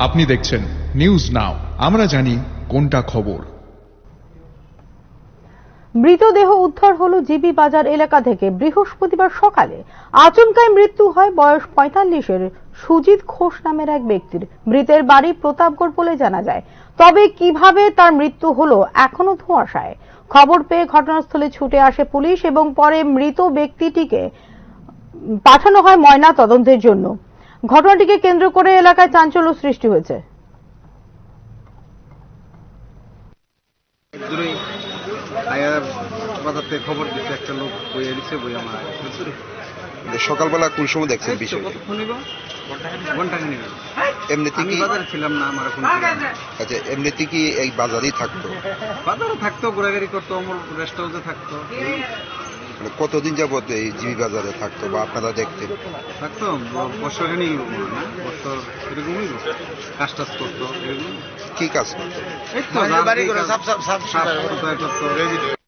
আপনি দেখছেন news now, আমরা জানি কোনটা খবর। মৃতদেহ উদ্ধার হলো জিবি বাজার এলাকা থেকে বৃহস্পতিবার সকালে। আচমকায় মৃত্যু হয় বয়স 45-এর সুজিত ঘোষ নামের এক ব্যক্তির। মৃতের বাড়ি প্রতাপগড় বলে জানা যায়, তবে কিভাবে তার মৃত্যু হলো এখনো ধোঁয়াশায়। খবর পেয়ে ঘটনাস্থলে ছুটে আসে পুলিশ এবং পরে মৃত ব্যক্তিটিকে পাঠানো হয় ময়না তদন্তের জন্য। ঘটনাটিকে কেন্দ্র করে এলাকায় চাঞ্চল্য সৃষ্টি হয়েছে। খবর দিতে একটা লোক বইয়া দিচ্ছে, বই আমার সকালবেলা কোন সময় দেখছেন বিষয়? এমনিতে কি বাজারে ছিলাম না, আমার এখন আচ্ছা, এমনিতে কি এই বাজারেই থাকতো? বাজারে থাকতো, ঘোরাঘুরি করতো, আমার রেস্ট হাউসে থাকতো। মানে কতদিন যাবত এই জিবি বাজারে থাকতো বা আপনারা দেখতেন? থাকতো বছরখানেক না, বছর এরকমই কাজ টাজ করতো। কি কাজ করতো? এই তো বাড়ি করে সাফ করতো।